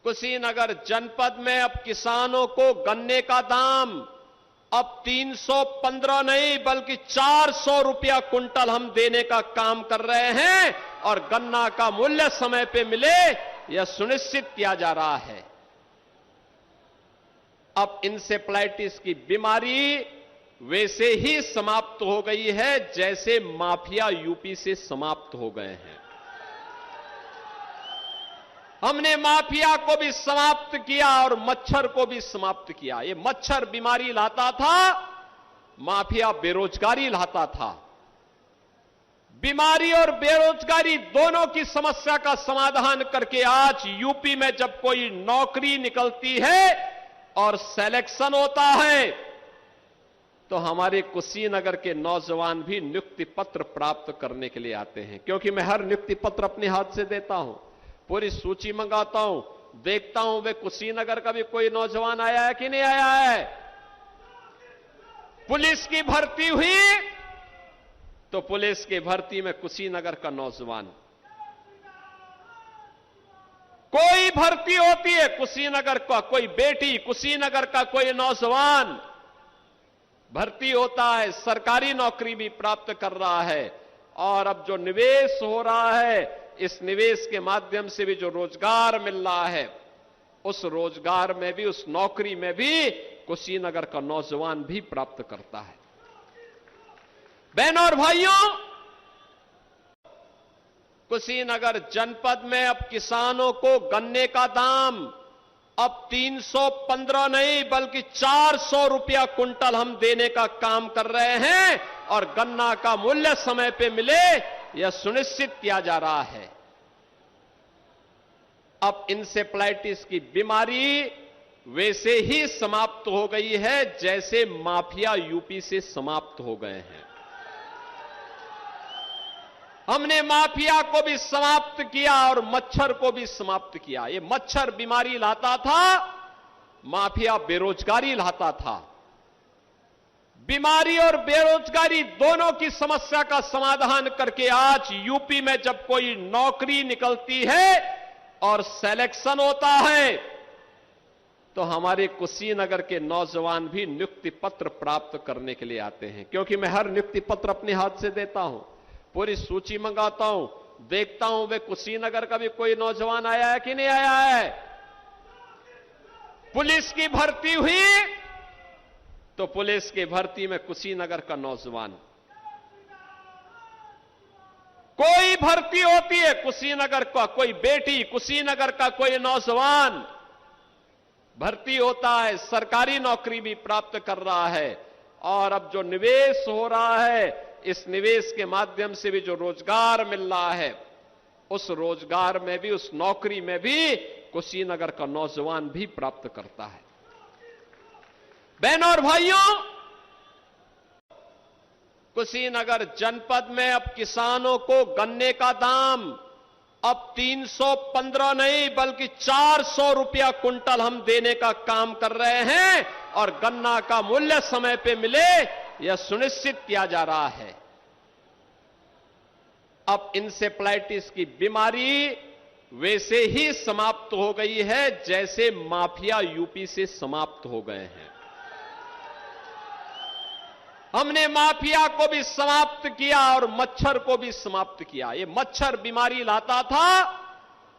कुशीनगर जनपद में अब किसानों को गन्ने का दाम अब 315 नहीं बल्कि 400 रुपया कुंटल हम देने का काम कर रहे हैं और गन्ना का मूल्य समय पे मिले यह सुनिश्चित किया जा रहा है। अब इंसेफ्लाइटिस की बीमारी वैसे ही समाप्त हो गई है जैसे माफिया यूपी से समाप्त हो गए हैं। हमने माफिया को भी समाप्त किया और मच्छर को भी समाप्त किया। ये मच्छर बीमारी लाता था, माफिया बेरोजगारी लाता था। बीमारी और बेरोजगारी दोनों की समस्या का समाधान करके आज यूपी में जब कोई नौकरी निकलती है और सिलेक्शन होता है तो हमारे कुशीनगर के नौजवान भी नियुक्ति पत्र प्राप्त करने के लिए आते हैं, क्योंकि मैं हर नियुक्ति पत्र अपने हाथ से देता हूं, पूरी सूची मंगाता हूं, देखता हूं वे कुशीनगर का भी कोई नौजवान आया है कि नहीं आया है। पुलिस की भर्ती हुई तो पुलिस की भर्ती में कुशीनगर का नौजवान, कोई भर्ती होती है कुशीनगर का कोई बेटी, कुशीनगर का कोई नौजवान भर्ती होता है, सरकारी नौकरी भी प्राप्त कर रहा है। और अब जो निवेश हो रहा है, इस निवेश के माध्यम से भी जो रोजगार मिल रहा है, उस रोजगार में भी, उस नौकरी में भी कुशीनगर का नौजवान भी प्राप्त करता है। बहनों और भाइयों, कुशीनगर जनपद में अब किसानों को गन्ने का दाम अब 315 नहीं बल्कि 400 रुपया कुंटल हम देने का काम कर रहे हैं और गन्ना का मूल्य समय पे मिले यह सुनिश्चित किया जा रहा है। अब इंसेफ्लाइटिस की बीमारी वैसे ही समाप्त हो गई है जैसे माफिया यूपी से समाप्त हो गए हैं। हमने माफिया को भी समाप्त किया और मच्छर को भी समाप्त किया। ये मच्छर बीमारी लाता था, माफिया बेरोजगारी लाता था। बीमारी और बेरोजगारी दोनों की समस्या का समाधान करके आज यूपी में जब कोई नौकरी निकलती है और सिलेक्शन होता है तो हमारे कुशीनगर के नौजवान भी नियुक्ति पत्र प्राप्त करने के लिए आते हैं, क्योंकि मैं हर नियुक्ति पत्र अपने हाथ से देता हूं, पूरी सूची मंगाता हूं, देखता हूं वे कुशीनगर का भी कोई नौजवान आया है कि नहीं आया है। पुलिस की भर्ती हुई तो पुलिस की भर्ती में कुशीनगर का नौजवान, कोई भर्ती होती है कुशीनगर का कोई बेटी, कुशीनगर का कोई नौजवान भर्ती होता है, सरकारी नौकरी भी प्राप्त कर रहा है। और अब जो निवेश हो रहा है, इस निवेश के माध्यम से भी जो रोजगार मिल रहा है, उस रोजगार में भी, उस नौकरी में भी कुशीनगर का नौजवान भी प्राप्त करता है। बहनों और भाइयों, कुशीनगर जनपद में अब किसानों को गन्ने का दाम अब 315 नहीं बल्कि 400 रुपया कुंटल हम देने का काम कर रहे हैं और गन्ना का मूल्य समय पे मिले यह सुनिश्चित किया जा रहा है। अब इंसेफ्लाइटिस की बीमारी वैसे ही समाप्त हो गई है जैसे माफिया यूपी से समाप्त हो गए हैं। हमने माफिया को भी समाप्त किया और मच्छर को भी समाप्त किया। ये मच्छर बीमारी लाता था,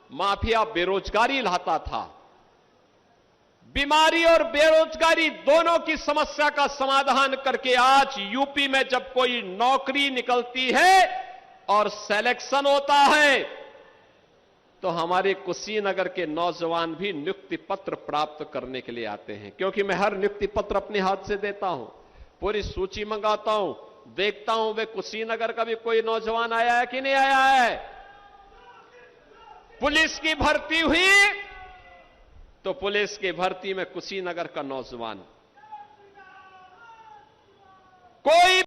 माफिया बेरोजगारी लाता था। बीमारी और बेरोजगारी दोनों की समस्या का समाधान करके आज यूपी में जब कोई नौकरी निकलती है और सिलेक्शन होता है तो हमारे कुशीनगर के नौजवान भी नियुक्ति पत्र प्राप्त करने के लिए आते हैं, क्योंकि मैं हर नियुक्ति पत्र अपने हाथ से देता हूं, पूरी सूची मंगाता हूं, देखता हूं वे कुशीनगर का भी कोई नौजवान आया है कि नहीं आया है। पुलिस की भर्ती हुई तो पुलिस की भर्ती में कुशीनगर का नौजवान,